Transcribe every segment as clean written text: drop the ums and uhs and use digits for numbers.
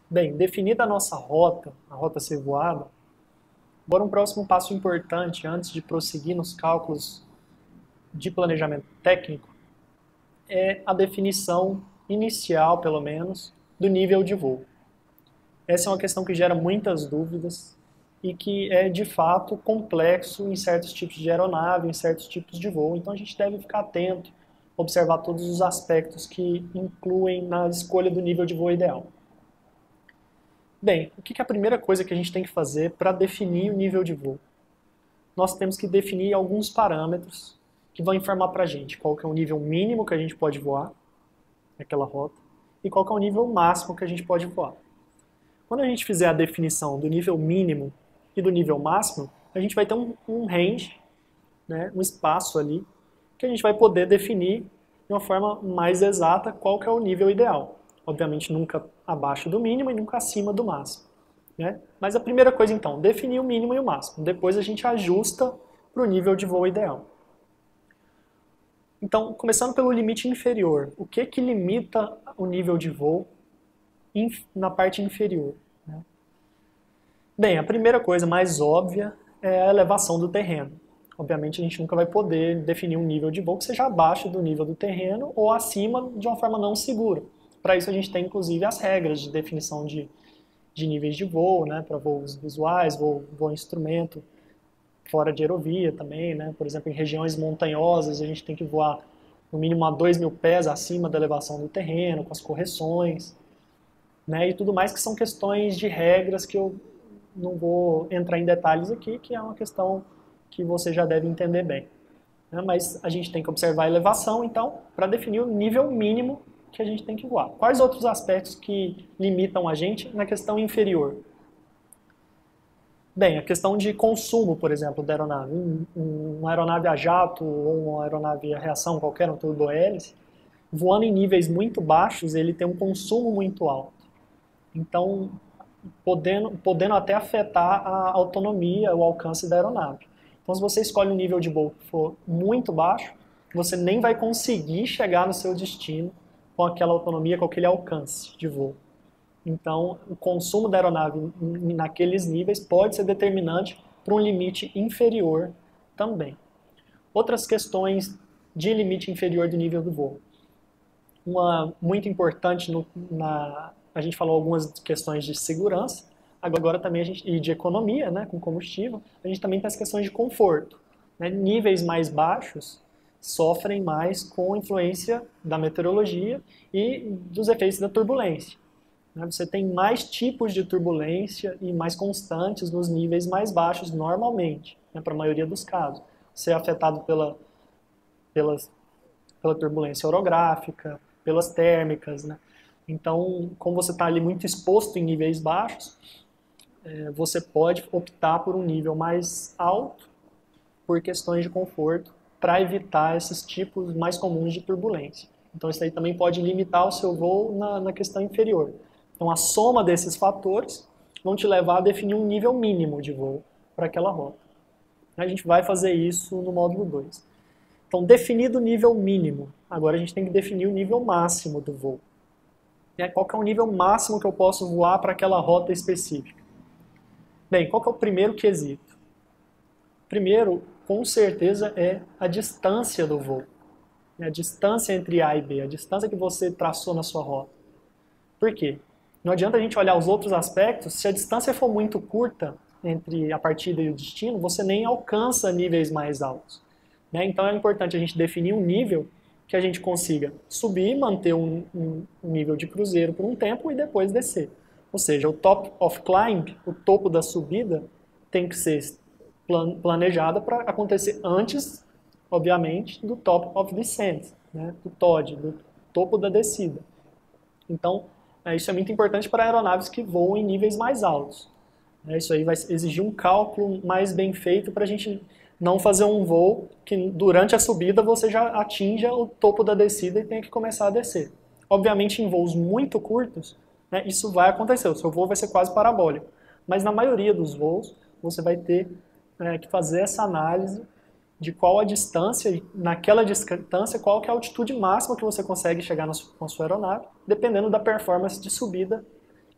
Bem, definida a nossa rota, a rota a ser voada, agora um próximo passo importante antes de prosseguir nos cálculos de planejamento técnico é a definição inicial, pelo menos, do nível de voo. Essa é uma questão que gera muitas dúvidas e que é de fato complexo em certos tipos de aeronave, em certos tipos de voo. Então a gente deve ficar atento, observar todos os aspectos que incluem na escolha do nível de voo ideal. Bem, o que é a primeira coisa que a gente tem que fazer para definir o nível de voo? Nós temos que definir alguns parâmetros que vão informar para a gente qual que é o nível mínimo que a gente pode voar naquela rota e qual que é o nível máximo que a gente pode voar. Quando a gente fizer a definição do nível mínimo e do nível máximo, a gente vai ter um range, né, um espaço ali, que a gente vai poder definir de uma forma mais exata qual que é o nível ideal. Obviamente nunca abaixo do mínimo e nunca acima do máximo. Né? Mas a primeira coisa então, definir o mínimo e o máximo. Depois a gente ajusta para o nível de voo ideal. Então, começando pelo limite inferior, o que limita o nível de voo na parte inferior? Né? Bem, a primeira coisa mais óbvia é a elevação do terreno. Obviamente a gente nunca vai poder definir um nível de voo que seja abaixo do nível do terreno ou acima de uma forma não segura. Para isso a gente tem inclusive as regras de definição de níveis de voo, né, para voos visuais, voo instrumento, fora de aerovia também, né, por exemplo, em regiões montanhosas a gente tem que voar no mínimo a 2.000 pés acima da elevação do terreno, com as correções, né, e tudo mais que são questões de regras que eu não vou entrar em detalhes aqui, que é uma questão que você já deve entender bem. Né, mas a gente tem que observar a elevação, então, para definir o nível mínimo que a gente tem que voar. Quais outros aspectos que limitam a gente na questão inferior? Bem, a questão de consumo, por exemplo, da aeronave. Uma aeronave a jato ou uma aeronave a reação qualquer, um turbo-hélice, voando em níveis muito baixos, ele tem um consumo muito alto. Então, podendo até afetar a autonomia, o alcance da aeronave. Então, se você escolhe um nível de voo que for muito baixo, você nem vai conseguir chegar no seu destino com aquela autonomia, com aquele alcance de voo. Então, o consumo da aeronave naqueles níveis pode ser determinante para um limite inferior também. Outras questões de limite inferior do nível do voo. Uma muito importante, a gente falou algumas questões de segurança, agora também e de economia, né, com combustível, a gente também tem as questões de conforto. Né? Níveis mais baixos sofrem mais com influência da meteorologia e dos efeitos da turbulência. Você tem mais tipos de turbulência e mais constantes nos níveis mais baixos, normalmente, né, para a maioria dos casos. Você é afetado pela turbulência orográfica, pelas térmicas. Né? Então, como você está ali muito exposto em níveis baixos, você pode optar por um nível mais alto por questões de conforto para evitar esses tipos mais comuns de turbulência. Então, isso aí também pode limitar o seu voo na questão inferior. Então, a soma desses fatores vão te levar a definir um nível mínimo de voo para aquela rota. A gente vai fazer isso no módulo 2. Então, definido o nível mínimo, agora a gente tem que definir o nível máximo do voo. Qual que é o nível máximo que eu posso voar para aquela rota específica? Bem, qual que é o primeiro quesito? Primeiro, com certeza, é a distância do voo. A distância entre A e B, a distância que você traçou na sua rota. Por quê? Não adianta a gente olhar os outros aspectos, se a distância for muito curta entre a partida e o destino, você nem alcança níveis mais altos. Né? Então é importante a gente definir um nível que a gente consiga subir, manter um nível de cruzeiro por um tempo e depois descer. Ou seja, o top of climb, o topo da subida, tem que ser planejada para acontecer antes, obviamente, do top of descent, né? Do TOD, do topo da descida. Então, isso é muito importante para aeronaves que voam em níveis mais altos. Isso aí vai exigir um cálculo mais bem feito para a gente não fazer um voo que durante a subida você já atinja o topo da descida e tenha que começar a descer. Obviamente, em voos muito curtos, né, isso vai acontecer, o seu voo vai ser quase parabólico. Mas na maioria dos voos, você vai ter que fazer essa análise de qual a distância, e naquela distância, qual que é a altitude máxima que você consegue chegar com a sua aeronave, dependendo da performance de subida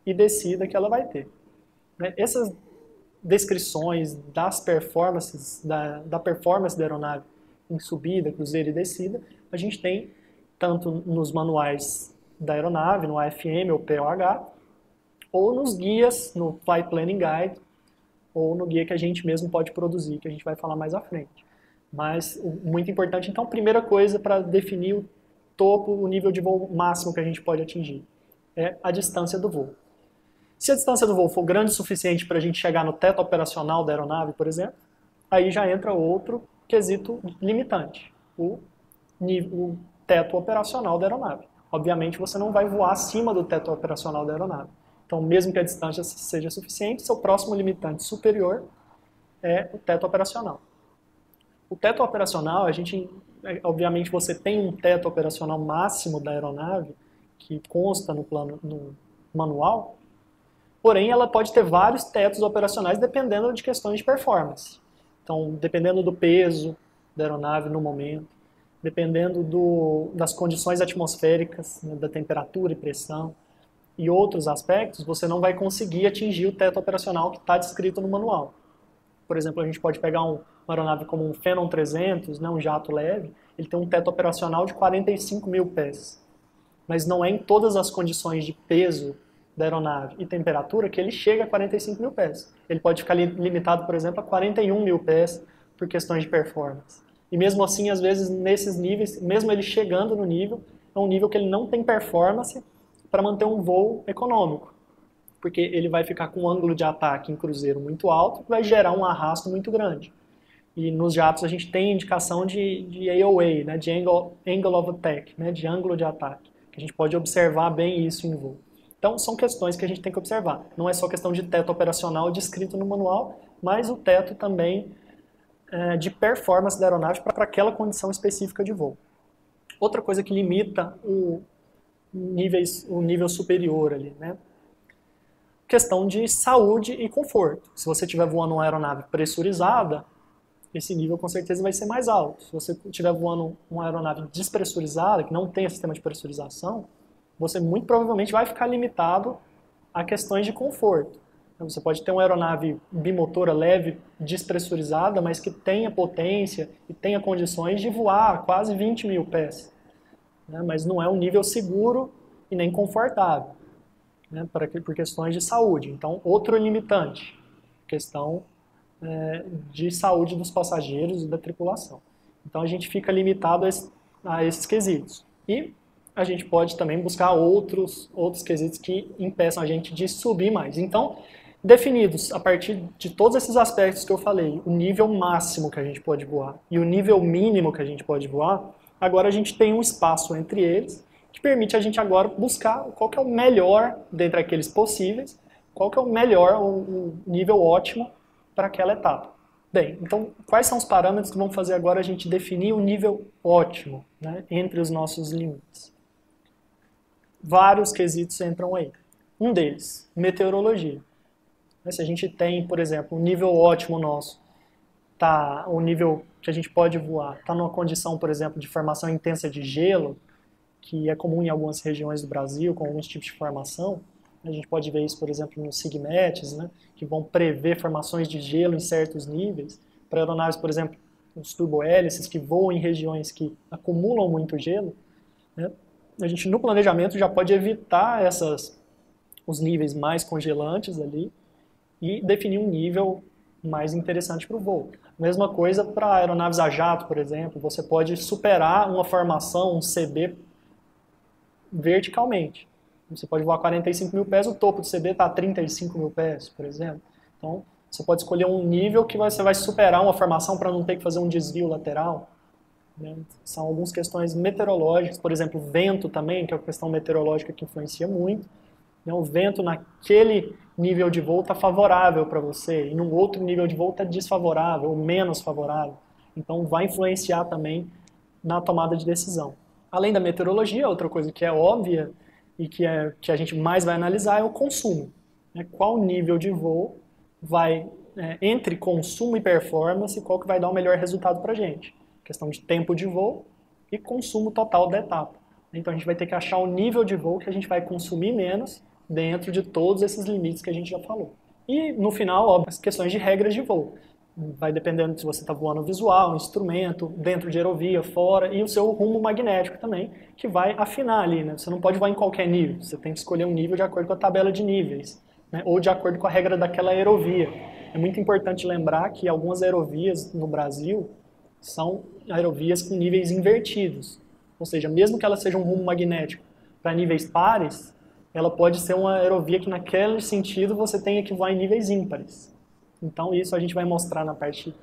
e descida que ela vai ter. Essas descrições das performances, da performance da aeronave em subida, cruzeiro e descida, a gente tem tanto nos manuais da aeronave, no AFM ou POH, ou nos guias, no Flight Planning Guide, ou no guia que a gente mesmo pode produzir, que a gente vai falar mais à frente. Mas, muito importante, então, primeira coisa para definir o topo, o nível de voo máximo que a gente pode atingir, é a distância do voo. Se a distância do voo for grande o suficiente para a gente chegar no teto operacional da aeronave, por exemplo, aí já entra outro quesito limitante, o teto operacional da aeronave. Obviamente, você não vai voar acima do teto operacional da aeronave. Então, mesmo que a distância seja suficiente, seu próximo limitante superior é o teto operacional. O teto operacional, obviamente, você tem um teto operacional máximo da aeronave, que consta no manual, porém, ela pode ter vários tetos operacionais dependendo de questões de performance. Então, dependendo do peso da aeronave no momento, dependendo das condições atmosféricas, né, da temperatura e pressão, e outros aspectos, você não vai conseguir atingir o teto operacional que está descrito no manual. Por exemplo, a gente pode pegar uma aeronave como um Phenom 300, né, um jato leve, ele tem um teto operacional de 45 mil pés. Mas não é em todas as condições de peso da aeronave e temperatura que ele chega a 45 mil pés. Ele pode ficar limitado, por exemplo, a 41 mil pés por questões de performance. E mesmo assim, às vezes, nesses níveis, mesmo ele chegando no nível, é um nível que ele não tem performance para manter um voo econômico, porque ele vai ficar com um ângulo de ataque em cruzeiro muito alto, que vai gerar um arrasto muito grande. E nos jatos a gente tem indicação de AOA, né, de Angle of Attack, né, de ângulo de ataque, que a gente pode observar bem isso em voo. Então, são questões que a gente tem que observar. Não é só questão de teto operacional descrito no manual, mas o teto também de performance da aeronave para aquela condição específica de voo. Outra coisa que limita o nível superior ali, né? Questão de saúde e conforto. Se você estiver voando uma aeronave pressurizada, esse nível com certeza vai ser mais alto. Se você estiver voando uma aeronave despressurizada, que não tem sistema de pressurização, você muito provavelmente vai ficar limitado a questões de conforto. Então, você pode ter uma aeronave bimotora leve, despressurizada, mas que tenha potência e tenha condições de voar quase 20 mil pés. Né? Mas não é um nível seguro e nem confortável, né? Por questões de saúde. Então, outro limitante, questão de saúde dos passageiros e da tripulação. Então, a gente fica limitado a esses quesitos. E a gente pode também buscar outros quesitos que impeçam a gente de subir mais. Então, definidos a partir de todos esses aspectos que eu falei, o nível máximo que a gente pode voar e o nível mínimo que a gente pode voar, agora a gente tem um espaço entre eles que permite a gente agora buscar qual que é o melhor dentre aqueles possíveis, qual que é o melhor, o nível ótimo para aquela etapa. Bem, então quais são os parâmetros que vão fazer agora a gente definir o nível ótimo, né, entre os nossos limites? Vários quesitos entram aí. Um deles, meteorologia. Se a gente tem, por exemplo, um nível ótimo nosso, o nível que a gente pode voar, está numa condição, por exemplo, de formação intensa de gelo, que é comum em algumas regiões do Brasil, com alguns tipos de formação. A gente pode ver isso, por exemplo, nos SIGMETs, né, que vão prever formações de gelo em certos níveis. Para aeronaves, por exemplo, os turbohélices que voam em regiões que acumulam muito gelo, né, a gente no planejamento já pode evitar os níveis mais congelantes ali e definir um nível mais interessante para o voo. Mesma coisa para aeronaves a jato, por exemplo, você pode superar uma formação, um CB, verticalmente. Você pode voar 45 mil pés, o topo do CB está a 35 mil pés, por exemplo. Então, você pode escolher um nível que você vai superar uma formação para não ter que fazer um desvio lateral. Né? São algumas questões meteorológicas, por exemplo, vento também, que é uma questão meteorológica que influencia muito. Né? O vento naquele nível de voo está favorável para você, e num outro nível de voo está desfavorável, ou menos favorável. Então, vai influenciar também na tomada de decisão. Além da meteorologia, outra coisa que é óbvia e que a gente mais vai analisar é o consumo. Né? Qual nível de voo vai, entre consumo e performance, qual que vai dar o melhor resultado para a gente. Questão de tempo de voo e consumo total da etapa. Então a gente vai ter que achar um nível de voo que a gente vai consumir menos dentro de todos esses limites que a gente já falou. E no final, óbvio, as questões de regras de voo. Vai dependendo se você está voando visual, instrumento, dentro de aerovia, fora, e o seu rumo magnético também, que vai afinar ali, né? Você não pode voar em qualquer nível, você tem que escolher um nível de acordo com a tabela de níveis, né? Ou de acordo com a regra daquela aerovia. É muito importante lembrar que algumas aerovias no Brasil são aerovias com níveis invertidos. Ou seja, mesmo que ela seja um rumo magnético para níveis pares, ela pode ser uma aerovia que naquele sentido você tenha que voar em níveis ímpares. Então isso a gente vai mostrar na parte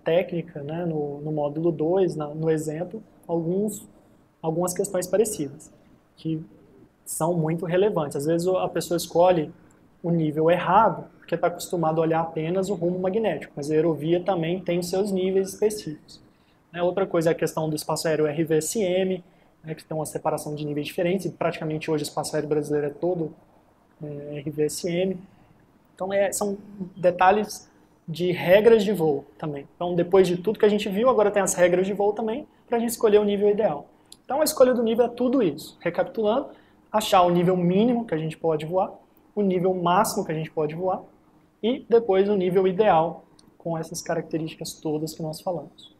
técnica, né, no módulo 2, no exemplo, algumas questões parecidas, que são muito relevantes. Às vezes a pessoa escolhe o nível errado, porque está acostumado a olhar apenas o rumo magnético, mas a aerovia também tem os seus níveis específicos. Outra coisa é a questão do espaço aéreo RVSM, que tem uma separação de níveis diferentes, e praticamente hoje o espaço aéreo brasileiro é todo RVSM. Então são detalhes de regras de voo também. Então depois de tudo que a gente viu, agora tem as regras de voo também, para a gente escolher o nível ideal. Então a escolha do nível é tudo isso. Recapitulando, achar o nível mínimo que a gente pode voar, o nível máximo que a gente pode voar, e depois o nível ideal com essas características todas que nós falamos.